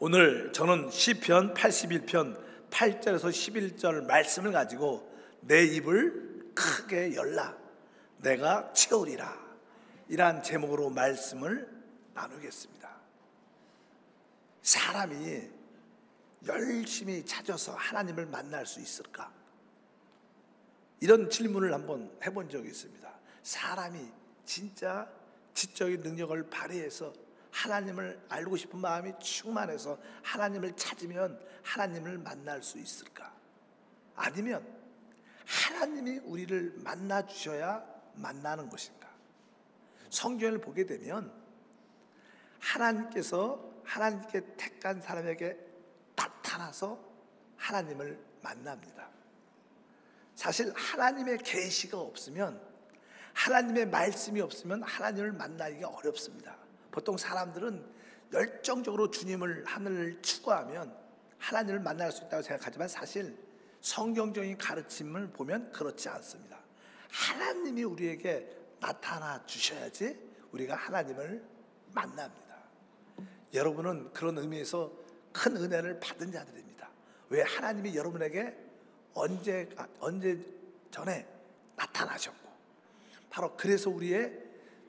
오늘 저는 시편 81편 8절에서 11절 말씀을 가지고 내 입을 크게 열라 내가 채우리라 이러한 제목으로 말씀을 나누겠습니다. 사람이 열심히 찾아서 하나님을 만날 수 있을까? 이런 질문을 한번 해본 적이 있습니다. 사람이 진짜 지적인 능력을 발휘해서 하나님을 알고 싶은 마음이 충만해서 하나님을 찾으면 하나님을 만날 수 있을까? 아니면 하나님이 우리를 만나 주셔야 만나는 것인가? 성경을 보게 되면 하나님께 택한 사람에게 나타나서 하나님을 만납니다. 사실 하나님의 계시가 없으면, 하나님의 말씀이 없으면 하나님을 만나기가 어렵습니다. 보통 사람들은 열정적으로 주님을, 하늘을 추구하면 하나님을 만날 수 있다고 생각하지만 사실 성경적인 가르침을 보면 그렇지 않습니다. 하나님이 우리에게 나타나 주셔야지 우리가 하나님을 만납니다. 여러분은 그런 의미에서 큰 은혜를 받은 자들입니다. 왜? 하나님이 여러분에게 언제 전에 나타나셨고, 바로 그래서 우리의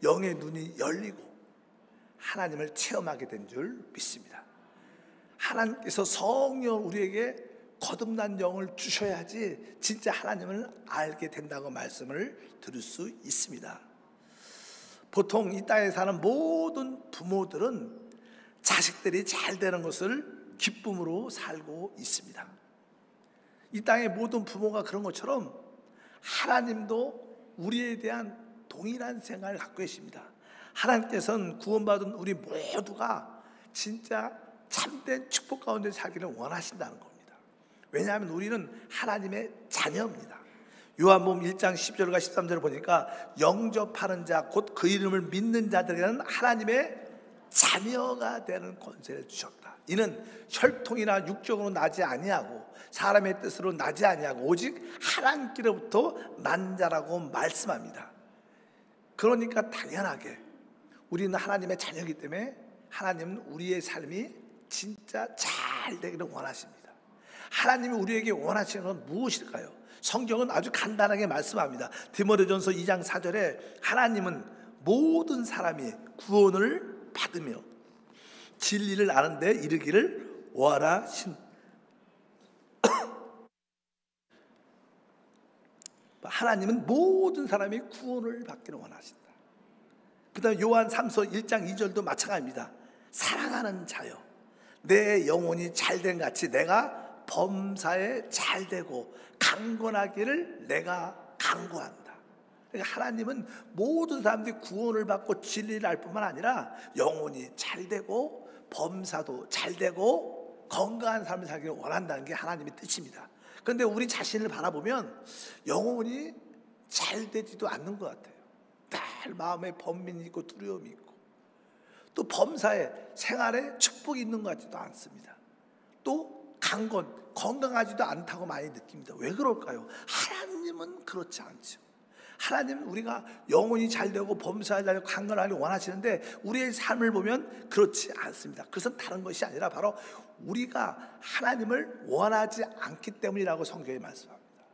영의 눈이 열리고 하나님을 체험하게 된 줄 믿습니다. 하나님께서 성령 우리에게 거듭난 영을 주셔야지 진짜 하나님을 알게 된다고 말씀을 들을 수 있습니다. 보통 이 땅에 사는 모든 부모들은 자식들이 잘 되는 것을 기쁨으로 살고 있습니다. 이 땅의 모든 부모가 그런 것처럼 하나님도 우리에 대한 동일한 생각을 갖고 계십니다. 하나님께서는 구원받은 우리 모두가 진짜 참된 축복 가운데 살기를 원하신다는 겁니다. 왜냐하면 우리는 하나님의 자녀입니다. 요한복음 1장 10절과 13절을 보니까 영접하는 자 곧 그 이름을 믿는 자들에게는 하나님의 자녀가 되는 권세를 주셨다. 이는 혈통이나 육적으로 나지 아니하고 사람의 뜻으로 나지 아니하고 오직 하나님께로부터 난 자라고 말씀합니다. 그러니까 당연하게 우리는 하나님의 자녀이기 때문에 하나님은 우리의 삶이 진짜 잘 되기를 원하십니다. 하나님이 우리에게 원하시는 건 무엇일까요? 성경은 아주 간단하게 말씀합니다. 디모데전서 2장 4절에 하나님은 모든 사람이 구원을 받으며 진리를 아는 데 이르기를 원하신 하나님은 모든 사람이 구원을 받기를 원하신다. 그 다음에 요한 3서 1장 2절도 마찬가지입니다. 사랑하는 자여 내 영혼이 잘된 같이 내가 범사에 잘되고 강건하기를 내가 간구한다. 그러니까 하나님은 모든 사람들이 구원을 받고 진리를 알 뿐만 아니라 영혼이 잘되고 범사도 잘되고 건강한 삶을 살기를 원한다는 게 하나님의 뜻입니다. 그런데 우리 자신을 바라보면 영혼이 잘되지도 않는 것 같아요. 늘 마음에 번민이 있고 두려움이 있고 또 범사에 생활에 축복이 있는 것 같지도 않습니다. 또 건강하지도 않다고 많이 느낍니다. 왜 그럴까요? 하나님은 그렇지 않죠. 하나님은 우리가 영혼이 잘되고 범사에 잘되고 강건하게 원하시는데 우리의 삶을 보면 그렇지 않습니다. 그것은 다른 것이 아니라 바로 우리가 하나님을 원하지 않기 때문이라고 성경이 말씀합니다.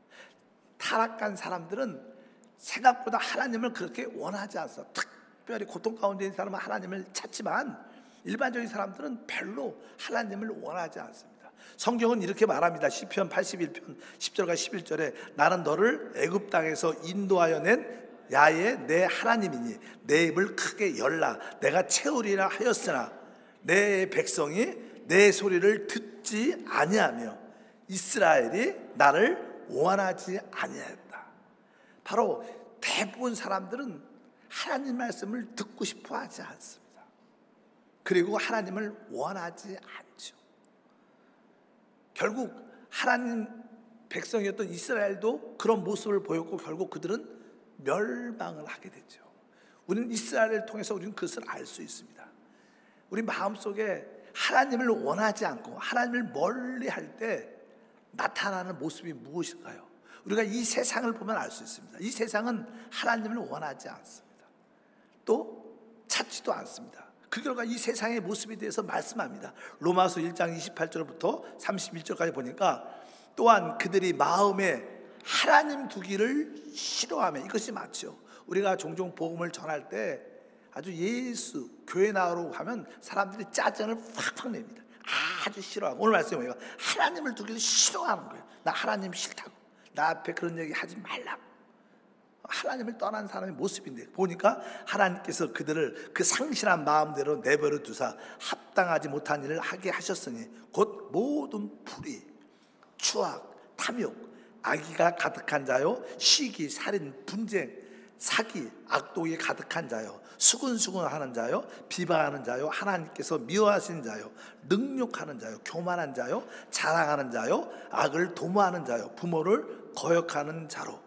타락한 사람들은 생각보다 하나님을 그렇게 원하지 않습니다. 특별히 고통 가운데 있는 사람은 하나님을 찾지만 일반적인 사람들은 별로 하나님을 원하지 않습니다. 성경은 이렇게 말합니다. 시편 81편 10절과 11절에 나는 너를 애굽 땅에서 인도하여 낸 야훼 내 하나님이니 내 입을 크게 열라 내가 채우리라 하였으나 내 백성이 내 소리를 듣지 아니하며 이스라엘이 나를 원하지 아니하였다. 바로 대부분 사람들은 하나님 말씀을 듣고 싶어 하지 않습니다. 그리고 하나님을 원하지 않죠. 결국 하나님 백성이었던 이스라엘도 그런 모습을 보였고 결국 그들은 멸망을 하게 됐죠. 우리는 이스라엘을 통해서 우리는 그것을 알 수 있습니다. 우리 마음속에 하나님을 원하지 않고 하나님을 멀리 할 때 나타나는 모습이 무엇일까요? 우리가 이 세상을 보면 알 수 있습니다. 이 세상은 하나님을 원하지 않습니다. 또 찾지도 않습니다. 그 결과 이 세상의 모습에 대해서 말씀합니다. 로마서 1장 28절부터 31절까지 보니까 또한 그들이 마음에 하나님 두기를 싫어하며, 이것이 맞죠. 우리가 종종 복음을 전할 때 아주 예수, 교회 나오라고 하면 사람들이 짜증을 팍팍 냅니다. 아주 싫어하고, 오늘 말씀이 뭐예요? 하나님을 두기를 싫어하는 거예요. 나 하나님 싫다고, 나 앞에 그런 얘기 하지 말라고. 하나님을 떠난 사람의 모습인데, 보니까 하나님께서 그들을 그 상실한 마음대로 내버려 두사 합당하지 못한 일을 하게 하셨으니 곧 모든 불의, 추악, 탐욕, 악의가 가득한 자요, 시기, 살인, 분쟁, 사기, 악독이 가득한 자요, 수근수근하는 자요, 비방하는 자요, 하나님께서 미워하시는 자요, 능욕하는 자요, 교만한 자요, 자랑하는 자요, 악을 도모하는 자요, 부모를 거역하는 자로,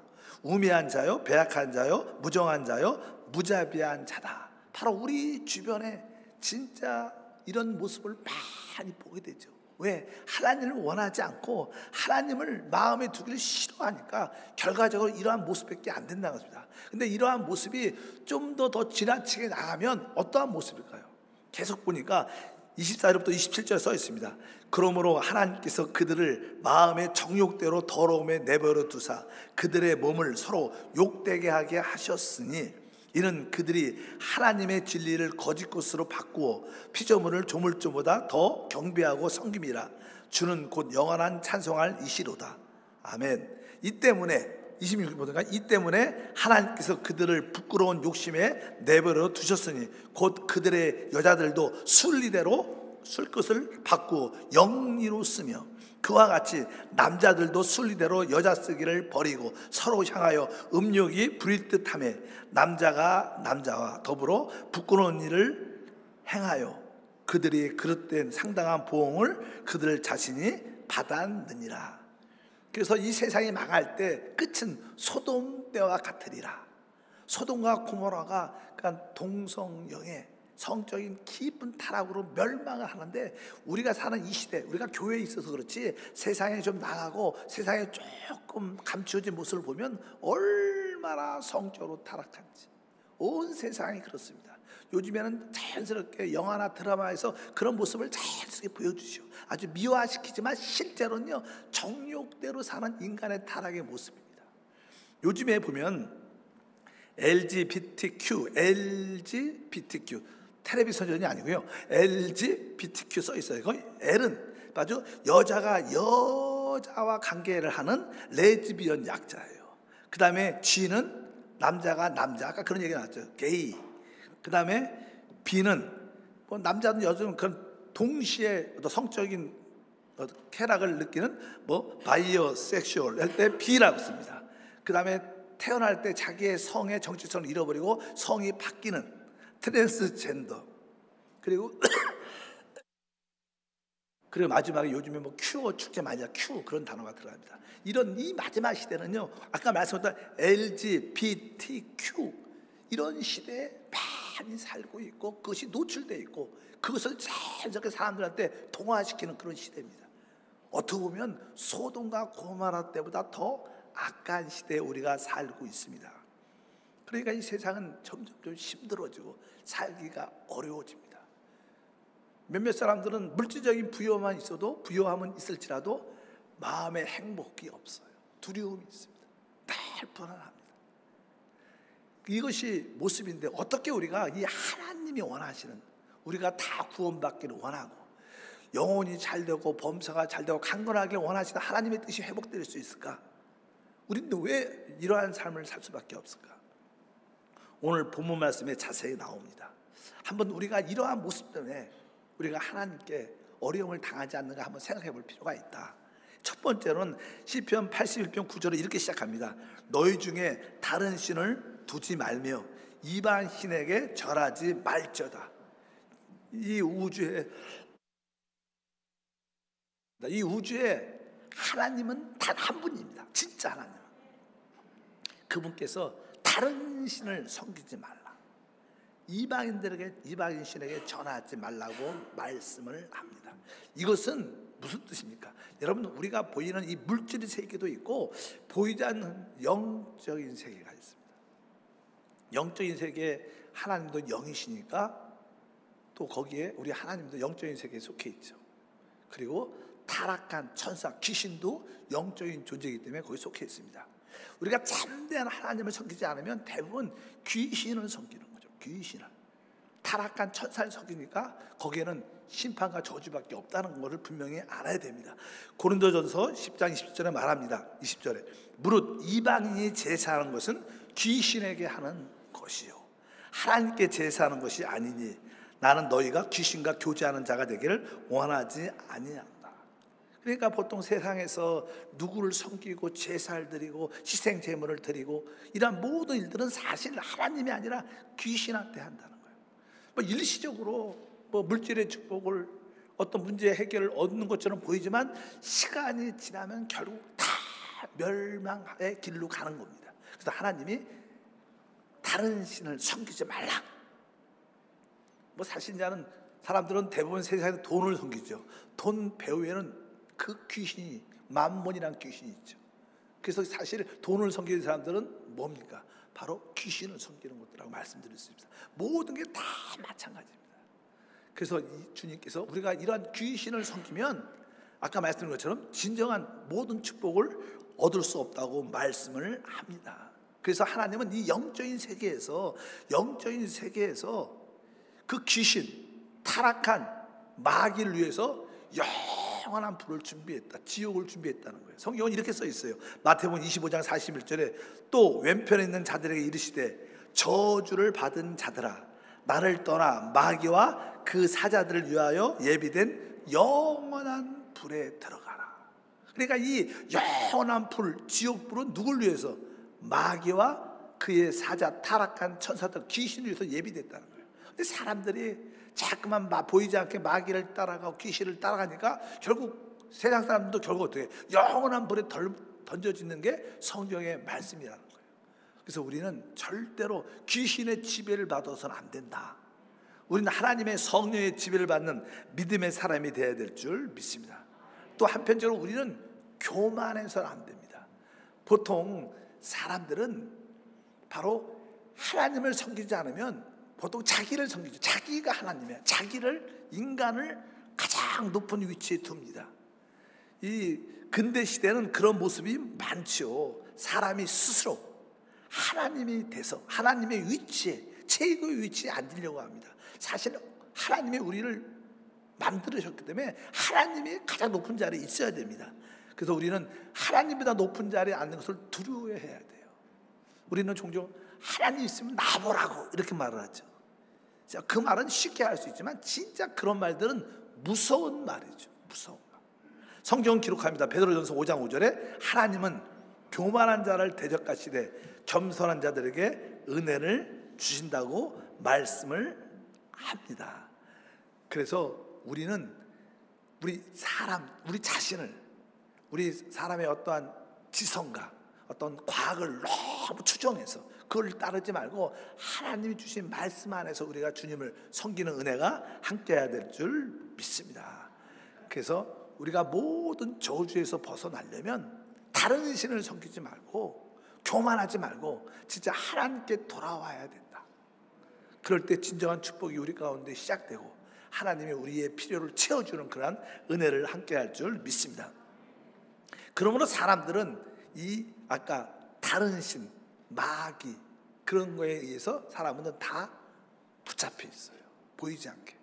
우매한 자요, 배약한 자요, 무정한 자요, 무자비한 자다. 바로 우리 주변에 진짜 이런 모습을 많이 보게 되죠. 왜? 하나님을 원하지 않고 하나님을 마음에 두기를 싫어하니까 결과적으로 이러한 모습밖에 안 된다는 것입니다. 근데 이러한 모습이 좀 더 지나치게 나가면 어떠한 모습일까요? 계속 보니까 24절부터 27절에 써 있습니다. 그러므로 하나님께서 그들을 마음의 정욕대로 더러움에 내버려 두사 그들의 몸을 서로 욕되게 하게 하셨으니 이는 그들이 하나님의 진리를 거짓것으로 바꾸어 피조물을 조물주보다 더 경배하고 섬김이라. 주는 곧 영원한 찬송할 이시로다. 아멘. 이 때문에 26절 보니까 이 때문에 하나님께서 그들을 부끄러운 욕심에 내버려 두셨으니 곧 그들의 여자들도 순리대로 쓸 것을 바꾸어 영리로 쓰며 그와 같이 남자들도 순리대로 여자 쓰기를 버리고 서로 향하여 음욕이 부릴 듯하며 남자가 남자와 더불어 부끄러운 일을 행하여 그들이 그릇된 상당한 보응을 그들 자신이 받았느니라. 그래서 이 세상이 망할 때 끝은 소돔 때와 같으리라. 소돔과 고모라가 그러니까 동성영애 성적인 깊은 타락으로 멸망을 하는데, 우리가 사는 이 시대, 우리가 교회에 있어서 그렇지 세상에 좀 나가고 세상에 조금 감추어진 모습을 보면 얼마나 성적으로 타락한지 온 세상이 그렇습니다. 요즘에는 자연스럽게 영화나 드라마에서 그런 모습을 자연스럽게 보여주죠. 아주 미화시키지만 실제로는요 정욕대로 사는 인간의 타락의 모습입니다. 요즘에 보면 LGBTQ 텔레비전이 아니고요 LGBTQ 써 있어요. 거기 L은 아주 여자가 여자와 관계를 하는 레즈비언 약자예요. 그 다음에 G는 남자가 남자, 아까 그런 얘기 나왔죠, 게이. 그 다음에 B는 뭐 남자든 여자든 그런 동시에 어떤 성적인 쾌락을 느끼는 뭐 바이오섹슈얼 할 때 B라고 씁니다. 그 다음에 태어날 때 자기의 성의 정체성을 잃어버리고 성이 바뀌는 트랜스젠더. 그리고 마지막에 요즘에 뭐 큐어 축제 많이 하죠. 큐 그런 단어가 들어갑니다. 이런 이 마지막 시대는요 아까 말씀드린 LGBTQ 이런 시대에 많이 살고 있고 그것이 노출되어 있고 그것을 자연스럽게 사람들한테 동화시키는 그런 시대입니다. 어떻게 보면 소돔과 고모라 때보다 더 악한 시대에 우리가 살고 있습니다. 그러니까 이 세상은 점점 좀 힘들어지고 살기가 어려워집니다. 몇몇 사람들은 물질적인 부요함은 있을지라도 마음의 행복이 없어요. 두려움이 있습니다. 늘 불안합니다. 이것이 모습인데 어떻게 우리가 이 하나님이 원하시는, 우리가 다 구원받기를 원하고 영혼이 잘되고 범사가 잘되고 강건하게 원하시는 하나님의 뜻이 회복될 수 있을까? 우리는 왜 이러한 삶을 살 수밖에 없을까? 오늘 본문 말씀에 자세히 나옵니다. 한번 우리가 이러한 모습 때문에 우리가 하나님께 어려움을 당하지 않는가 한번 생각해 볼 필요가 있다. 첫 번째로는 시편 81편 9절을 이렇게 시작합니다. 너희 중에 다른 신을 두지 말며 이방 신에게 절하지 말저다. 이 우주에 하나님은 단 한 분입니다. 진짜 하나님. 그분께서 다른 신을 섬기지 말라. 이방인 신에게 전하지 말라고 말씀을 합니다. 이것은 무슨 뜻입니까? 여러분, 우리가 보이는 이 물질의 세계도 있고 보이지 않는 영적인 세계가 있습니다. 영적인 세계 하나님도 영이시니까 또 거기에 우리 하나님도 영적인 세계에 속해 있죠. 그리고 타락한 천사, 귀신도 영적인 존재이기 때문에 거기 속해 있습니다. 우리가 참된 하나님을 섬기지 않으면 대부분 귀신을 섬기는 거죠. 귀신을. 타락한 천사를 섬기니까 거기에는 심판과 저주밖에 없다는 것을 분명히 알아야 됩니다. 고린도전서 10장 20절에 말합니다. 20절에 무릇 이방인이 제사하는 것은 귀신에게 하는 것이요 하나님께 제사하는 것이 아니니 나는 너희가 귀신과 교제하는 자가 되기를 원하지 아니한다. 그러니까 보통 세상에서 누구를 섬기고 제사를 드리고 희생 제물을 드리고 이런 모든 일들은 사실 하나님이 아니라 귀신한테 한다는 거예요. 뭐 일시적으로 뭐 물질의 축복을 어떤 문제 해결을 얻는 것처럼 보이지만 시간이 지나면 결국 다 멸망의 길로 가는 겁니다. 그래서 하나님이 다른 신을 섬기지 말라. 뭐 사실은 사람들은 대부분 세상에서 돈을 섬기죠. 돈 배후에는 그 귀신이 만몬이라는 귀신이 있죠. 그래서 사실 돈을 섬기는 사람들은 뭡니까? 바로 귀신을 섬기는 것들이라고 말씀드릴 수 있습니다. 모든 게 다 마찬가지입니다. 그래서 주님께서 우리가 이러한 귀신을 섬기면 아까 말씀드린 것처럼 진정한 모든 축복을 얻을 수 없다고 말씀을 합니다. 그래서 하나님은 이 영적인 세계에서 그 귀신, 타락한 마귀를 위해서 영원한 불을 준비했다. 지옥을 준비했다는 거예요. 성경은 이렇게 써 있어요. 마태복음 25장 41절에 또 왼편에 있는 자들에게 이르시되 저주를 받은 자들아 나를 떠나 마귀와 그 사자들을 위하여 예비된 영원한 불에 들어가라. 그러니까 이 영원한 불, 지옥불은 누굴 위해서? 마귀와 그의 사자, 타락한 천사들, 귀신을 위해서 예비됐다는 거예요. 근데 사람들이 자꾸만 보이지 않게 마귀를 따라가고 귀신을 따라가니까 결국 세상 사람들도 결국 어떻게 영원한 불에 던져지는 게 성경의 말씀이라는 거예요. 그래서 우리는 절대로 귀신의 지배를 받아서는 안 된다. 우리는 하나님의 성령의 지배를 받는 믿음의 사람이 되어야 될 줄 믿습니다. 또 한편적으로 우리는 교만해서는 안 됩니다. 보통 사람들은 바로 하나님을 섬기지 않으면 보통 자기를 섬기죠. 자기가 하나님이야. 자기를, 인간을 가장 높은 위치에 둡니다. 이 근대 시대는 그런 모습이 많죠. 사람이 스스로 하나님이 돼서 하나님의 위치에, 최고의 위치에 앉으려고 합니다. 사실 하나님이 우리를 만들으셨기 때문에 하나님이 가장 높은 자리에 있어야 됩니다. 그래서 우리는 하나님보다 높은 자리에 앉는 것을 두려워해야 돼요. 우리는 종종 하나님 있으면 나보라고 이렇게 말을 하죠. 그 말은 쉽게 할 수 있지만 진짜 그런 말들은 무서운 말이죠. 무서운 말. 성경은 기록합니다. 베드로전서 5장 5절에 하나님은 교만한 자를 대적하시되 겸손한 자들에게 은혜를 주신다고 말씀을 합니다. 그래서 우리는 우리 자신을, 우리 사람의 어떠한 지성과 어떤 과학을 너무 추정해서 그걸 따르지 말고 하나님이 주신 말씀 안에서 우리가 주님을 섬기는 은혜가 함께해야 될 줄 믿습니다. 그래서 우리가 모든 저주에서 벗어나려면 다른 신을 섬기지 말고 교만하지 말고 진짜 하나님께 돌아와야 된다. 그럴 때 진정한 축복이 우리 가운데 시작되고 하나님이 우리의 필요를 채워주는 그러한 은혜를 함께할 줄 믿습니다. 그러므로 사람들은 이 아까 다른 신, 마귀 그런 거에 의해서 사람은 다 붙잡혀 있어요. 보이지 않게.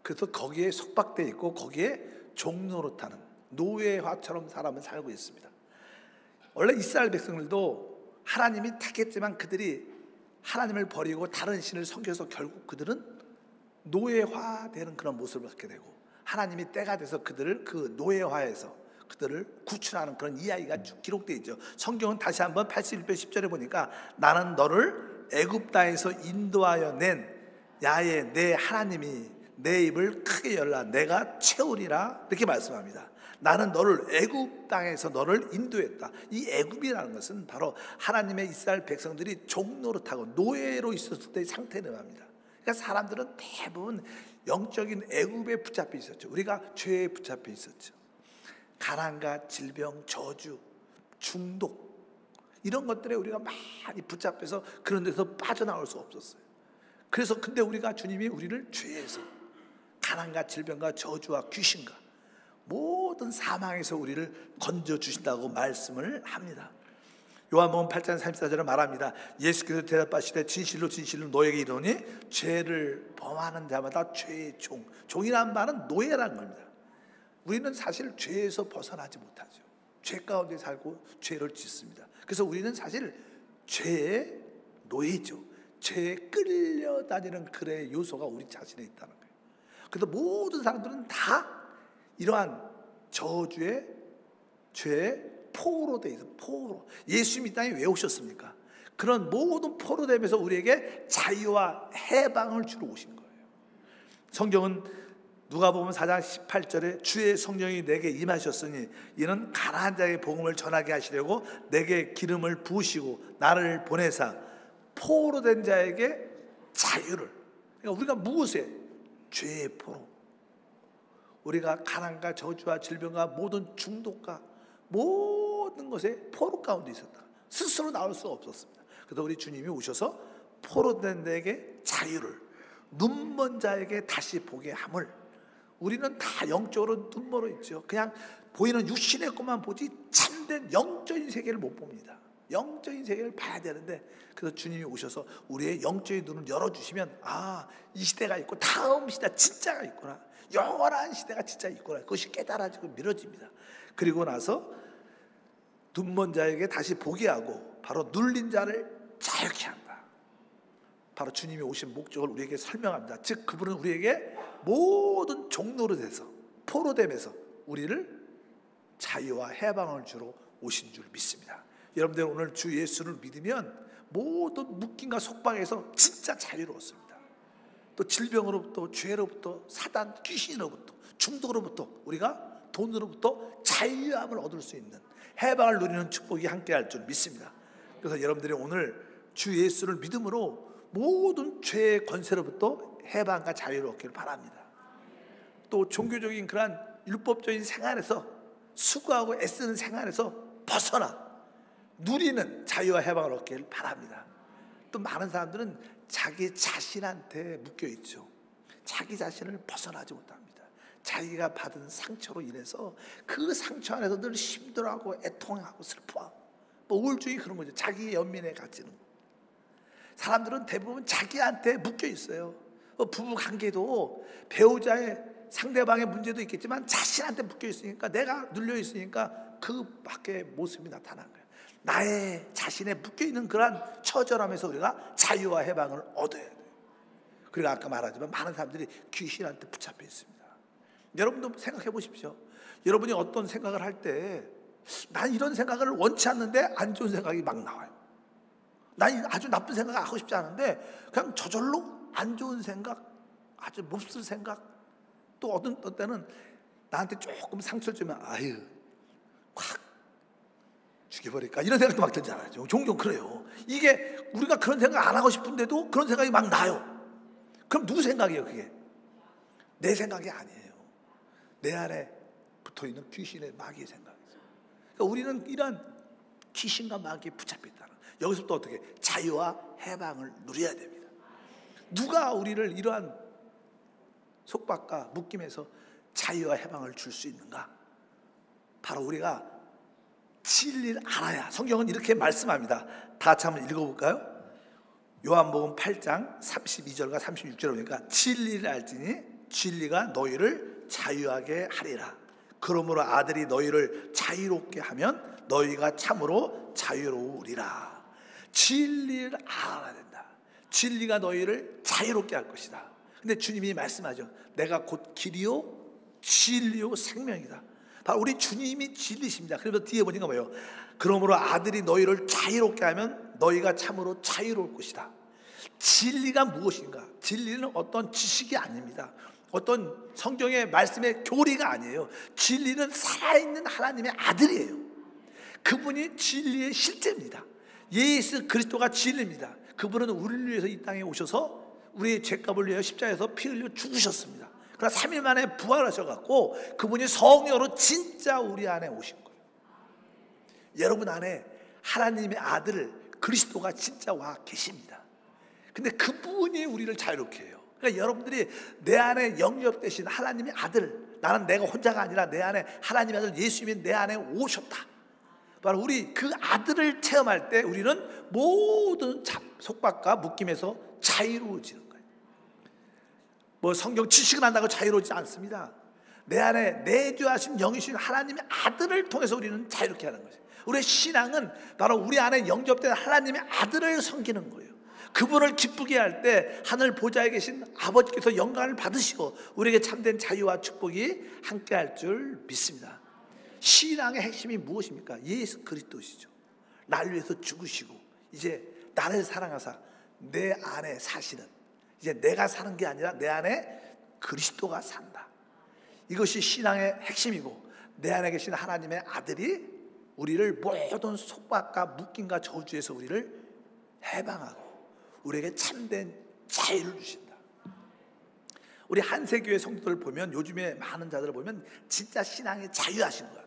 그래서 거기에 속박되어 있고 거기에 종노릇하는 노예화처럼 사람은 살고 있습니다. 원래 이스라엘 백성들도 하나님이 택했지만 그들이 하나님을 버리고 다른 신을 섬겨서 결국 그들은 노예화되는 그런 모습을 갖게 되고 하나님이 때가 돼서 그들을 그 노예화에서 그들을 구출하는 그런 이야기가 쭉 기록되어 있죠. 성경은 다시 한번 81편 10절에 보니까 나는 너를 애굽 땅에서 인도하여 낸 야훼 내 하나님이 내 입을 크게 열라 내가 채우리라 이렇게 말씀합니다. 나는 너를 애굽 땅에서 너를 인도했다. 이 애굽이라는 것은 바로 하나님의 이스라엘 백성들이 종노릇하고 노예로 있었을 때의 상태를 합니다. 그러니까 사람들은 대부분 영적인 애굽에 붙잡혀 있었죠. 우리가 죄에 붙잡혀 있었죠. 가난과 질병, 저주, 중독 이런 것들에 우리가 많이 붙잡혀서 그런 데서 빠져나올 수 없었어요. 그래서 근데 우리가 주님이 우리를 죄에서, 가난과 질병과 저주와 귀신과 모든 사망에서 우리를 건져주신다고 말씀을 합니다. 요한복음 8장 34절에 말합니다. 예수께서 대답하시되 진실로 진실로 너에게 이르노니 죄를 범하는 자마다 죄의 종이라는 말은 노예라는 겁니다. 우리는 사실 죄에서 벗어나지 못하죠. 죄 가운데 살고 죄를 짓습니다. 그래서 우리는 사실 죄의 노예죠. 죄에 끌려다니는 그의 요소가 우리 자신에 있다는 거예요. 그래서 모든 사람들은 다 이러한 저주의 죄의 포로 돼 있어. 포로. 예수님이 이 땅에 왜 오셨습니까? 그런 모든 포로 되면서 우리에게 자유와 해방을 주러 오신 거예요. 성경은 누가복음 4장 18절에 주의 성령이 내게 임하셨으니 이는 가난한 자에게 복음을 전하게 하시려고 내게 기름을 부으시고 나를 보내사 포로 된 자에게 자유를. 그러니까 우리가 무엇에? 죄의 포로. 우리가 가난과 저주와 질병과 모든 중독과 모든 것에 포로 가운데 있었다. 스스로 나올 수가 없었습니다. 그래서 우리 주님이 오셔서 포로 된 자에게 자유를, 눈먼 자에게 다시 보게 함을. 우리는 다 영적으로 눈멀어 있죠. 그냥 보이는 육신의 것만 보지 참된 영적인 세계를 못 봅니다. 영적인 세계를 봐야 되는데, 그래서 주님이 오셔서 우리의 영적인 눈을 열어주시면 이 시대가 있고 다음 시대 진짜가 있구나, 영원한 시대가 진짜 있구나, 그것이 깨달아지고 미뤄집니다. 그리고 나서 눈먼 자에게 다시 보게 하고 바로 눌린 자를 자유케 한다. 바로 주님이 오신 목적을 우리에게 설명합니다. 즉 그분은 우리에게 모든 종로로 돼서 포로됨에서 우리를 자유와 해방을 주러 오신 줄 믿습니다. 여러분들 오늘 주 예수를 믿으면 모든 묶임과 속박에서 진짜 자유로웠습니다. 또 질병으로부터, 죄로부터, 사단, 귀신으로부터, 중독으로부터, 우리가 돈으로부터 자유함을 얻을 수 있는 해방을 누리는 축복이 함께할 줄 믿습니다. 그래서 여러분들이 오늘 주 예수를 믿음으로 모든 죄의 권세로부터 해방과 자유를 얻기를 바랍니다. 또 종교적인 그러한 율법적인 생활에서 수고하고 애쓰는 생활에서 벗어나 누리는 자유와 해방을 얻기를 바랍니다. 또 많은 사람들은 자기 자신한테 묶여 있죠. 자기 자신을 벗어나지 못합니다. 자기가 받은 상처로 인해서 그 상처 안에서 늘 힘들어하고 애통하고 슬퍼하고 우울증이 그런 거죠. 자기 연민에 갇히는 거. 사람들은 대부분 자기한테 묶여 있어요. 부부 관계도 배우자의 상대방의 문제도 있겠지만 자신한테 묶여 있으니까, 내가 눌려 있으니까 그 밖에 모습이 나타난 거예요. 나의 자신에 묶여 있는 그러한 처절함에서 우리가 자유와 해방을 얻어야 돼요. 그리고 아까 말하지만 많은 사람들이 귀신한테 붙잡혀 있습니다. 여러분도 생각해 보십시오. 여러분이 어떤 생각을 할 때 난 이런 생각을 원치 않는데 안 좋은 생각이 막 나와요. 난 아주 나쁜 생각 하고 싶지 않은데 그냥 저절로 안 좋은 생각, 아주 몹쓸 생각, 또 어떤 때는 나한테 조금 상처를 주면 확 죽여버릴까 이런 생각도 막 들잖아요. 종종 그래요. 이게 우리가 그런 생각 안 하고 싶은데도 그런 생각이 막 나요. 그럼 누구 생각이에요? 그게 내 생각이 아니에요. 내 안에 붙어있는 귀신의 마귀의 생각이죠. 그러니까 우리는 이런 귀신과 마귀에 붙잡혀 있다는, 여기서부터 어떻게 자유와 해방을 누려야 됩니다. 누가 우리를 이러한 속박과 묶임에서 자유와 해방을 줄 수 있는가? 바로 우리가 진리를 알아야. 성경은 이렇게 말씀합니다. 다 같이 한번 읽어볼까요? 요한복음 8장 32절과 36절에 보니까 진리를 알지니 진리가 너희를 자유하게 하리라. 그러므로 아들이 너희를 자유롭게 하면 너희가 참으로 자유로우리라. 진리를 알아야 된다. 진리가 너희를 자유롭게 할 것이다. 근데 주님이 말씀하죠. 내가 곧 길이요 진리요 생명이다. 바로 우리 주님이 진리십니다. 그래서 뒤에 보니까 뭐예요? 그러므로 아들이 너희를 자유롭게 하면 너희가 참으로 자유로울 것이다. 진리가 무엇인가? 진리는 어떤 지식이 아닙니다. 어떤 성경의 말씀의 교리가 아니에요. 진리는 살아있는 하나님의 아들이에요. 그분이 진리의 실제입니다. 예수 그리스도가 진리입니다. 그분은 우리를 위해서 이 땅에 오셔서 우리의 죄값을 위하여 십자가에서 피 흘려 죽으셨습니다. 그러나 3일 만에 부활하셔갖고 그분이 성령으로 진짜 우리 안에 오신 거예요. 여러분 안에 하나님의 아들 그리스도가 진짜 와 계십니다. 근데 그분이 우리를 자유롭게 해요. 그러니까 여러분들이 내 안에 영접되신 하나님의 아들, 나는 내가 혼자가 아니라 내 안에 하나님의 아들 예수님이 내 안에 오셨다. 바로 우리 그 아들을 체험할 때 우리는 모든 속박과 묶임에서 자유로워지는 거예요. 뭐 성경 지식을 한다고 자유로워지지 않습니다. 내 안에 내주하신 영이신 하나님의 아들을 통해서 우리는 자유롭게 하는 거죠. 우리의 신앙은 바로 우리 안에 영접된 하나님의 아들을 섬기는 거예요. 그분을 기쁘게 할 때 하늘 보좌에 계신 아버지께서 영광을 받으시고 우리에게 참된 자유와 축복이 함께할 줄 믿습니다. 신앙의 핵심이 무엇입니까? 예수 그리스도시죠. 나를 위해서 죽으시고 이제 나를 사랑하사 내 안에 사시는, 이제 내가 사는 게 아니라 내 안에 그리스도가 산다. 이것이 신앙의 핵심이고, 내 안에 계신 하나님의 아들이 우리를 모든 속박과 묶임과 저주에서 우리를 해방하고 우리에게 참된 자유를 주신다. 우리 한세교회 성도들 보면, 요즘에 많은 자들을 보면 진짜 신앙에 자유하신 것 같아요.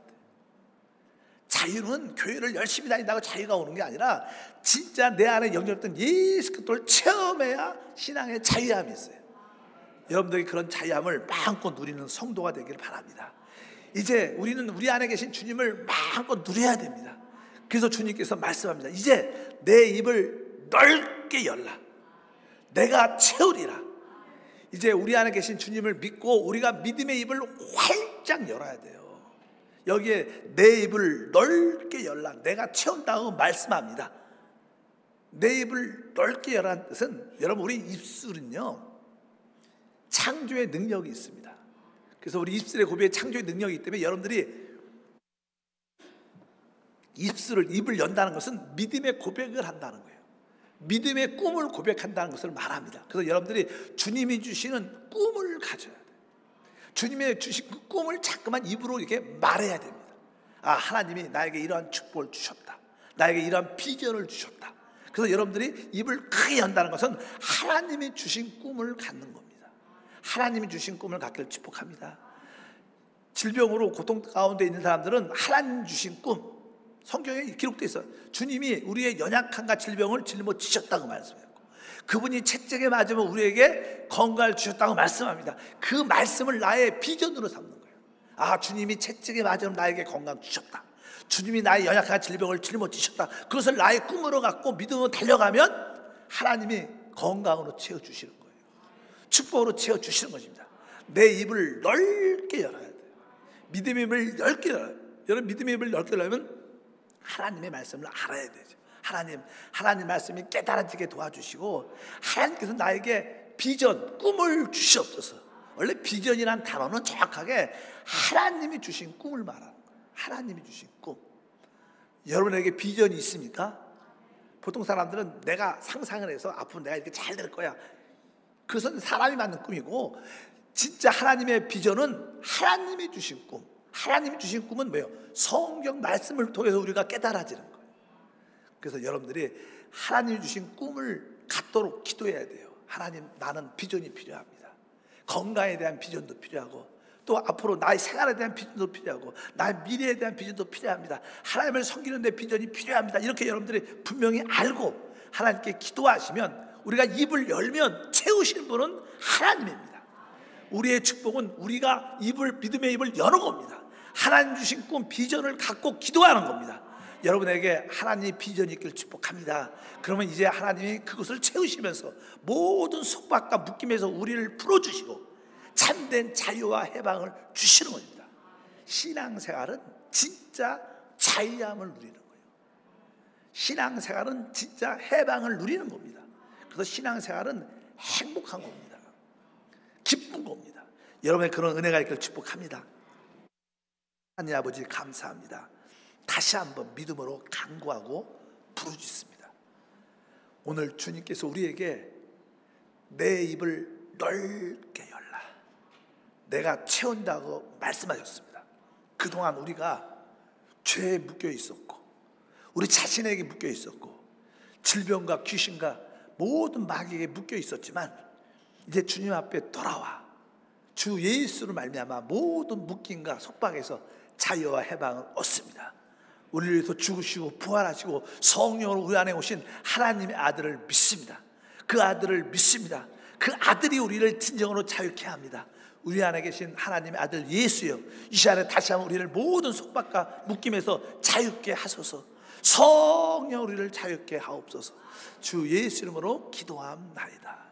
자유는 교회를 열심히 다닌다고 자유가 오는 게 아니라 진짜 내 안에 영접된 예수 그리스도를 체험해야 신앙의 자유함이 있어요. 여러분들이 그런 자유함을 마음껏 누리는 성도가 되기를 바랍니다. 이제 우리는 우리 안에 계신 주님을 마음껏 누려야 됩니다. 그래서 주님께서 말씀합니다. 이제 내 입을 넓게 열라. 내가 채우리라. 이제 우리 안에 계신 주님을 믿고 우리가 믿음의 입을 활짝 열어야 돼요. 여기에 내 입을 넓게 열라, 내가 채운다고 말씀합니다. 내 입을 넓게 열라는 뜻은, 여러분 우리 입술은요 창조의 능력이 있습니다. 그래서 우리 입술의 고백에 창조의 능력이 있기 때문에 여러분들이 입을 연다는 것은 믿음의 고백을 한다는 거예요. 믿음의 꿈을 고백한다는 것을 말합니다. 그래서 여러분들이 주님이 주시는 꿈을 가져야 돼요. 주님의 주신 그 꿈을 자꾸만 입으로 이렇게 말해야 됩니다. 아, 하나님이 나에게 이러한 축복을 주셨다. 나에게 이러한 비전을 주셨다. 그래서 여러분들이 입을 크게 연다는 것은 하나님이 주신 꿈을 갖는 겁니다. 하나님이 주신 꿈을 갖기를 축복합니다. 질병으로 고통 가운데 있는 사람들은 하나님 주신 꿈, 성경에 기록되어 있어요. 주님이 우리의 연약함과 질병을 짊어지셨다고 말씀했고, 그분이 채찍에 맞으면 우리에게 건강을 주셨다고 말씀합니다. 그 말씀을 나의 비전으로 삼는 거예요. 아, 주님이 채찍에 맞으면 나에게 건강 주셨다. 주님이 나의 연약한 질병을 짊어지셨다. 그것을 나의 꿈으로 갖고 믿음으로 달려가면 하나님이 건강으로 채워주시는 거예요. 축복으로 채워주시는 것입니다. 내 입을 넓게 열어야 돼요. 믿음의 입을 넓게 열어야 돼요. 여러분, 믿음의 입을 넓게 열려면 하나님의 말씀을 알아야 되죠. 하나님 말씀이 깨달아지게 도와주시고, 하나님께서 나에게 비전, 꿈을 주시옵소서. 원래 비전이란 단어는 정확하게 하나님이 주신 꿈을 말하는 거예요. 하나님이 주신 꿈. 여러분에게 비전이 있습니까? 보통 사람들은 내가 상상을 해서 앞으로 내가 이렇게 잘 될 거야. 그것은 사람이 만든 꿈이고, 진짜 하나님의 비전은 하나님이 주신 꿈. 하나님이 주신 꿈은 뭐예요? 성경 말씀을 통해서 우리가 깨달아지는 거예요. 그래서 여러분들이 하나님이 주신 꿈을 갖도록 기도해야 돼요. 하나님, 나는 비전이 필요합니다. 건강에 대한 비전도 필요하고, 또 앞으로 나의 생활에 대한 비전도 필요하고, 나의 미래에 대한 비전도 필요합니다. 하나님을 섬기는 데 비전이 필요합니다. 이렇게 여러분들이 분명히 알고 하나님께 기도하시면, 우리가 입을 열면 채우시는 분은 하나님입니다. 우리의 축복은 우리가 믿음의 입을 여는 겁니다. 하나님 주신 꿈, 비전을 갖고 기도하는 겁니다. 여러분에게 하나님의 비전이 있기를 축복합니다. 그러면 이제 하나님이 그것을 채우시면서 모든 속박과 묶임에서 우리를 풀어주시고 참된 자유와 해방을 주시는 겁니다. 신앙생활은 진짜 자유함을 누리는 거예요. 신앙생활은 진짜 해방을 누리는 겁니다. 그래서 신앙생활은 행복한 겁니다. 기쁜 겁니다. 여러분의 그런 은혜가 있기를 축복합니다. 하나님 아버지, 감사합니다. 다시 한번 믿음으로 간구하고 부르짖습니다. 오늘 주님께서 우리에게 내 입을 넓게 열라, 내가 채운다고 말씀하셨습니다. 그동안 우리가 죄에 묶여 있었고, 우리 자신에게 묶여 있었고, 질병과 귀신과 모든 마귀에게 묶여 있었지만, 이제 주님 앞에 돌아와 주 예수로 말미암아 모든 묶임과 속박에서 자유와 해방을 얻습니다. 우리를 위해서 죽으시고 부활하시고 성령으로 우리 안에 오신 하나님의 아들을 믿습니다. 그 아들을 믿습니다. 그 아들이 우리를 진정으로 자유케 합니다. 우리 안에 계신 하나님의 아들 예수여, 이 시간에 다시 한번 우리를 모든 속박과 묶임에서 자유케 하소서. 성령 우리를 자유케 하옵소서. 주 예수 이름으로 기도함나이다.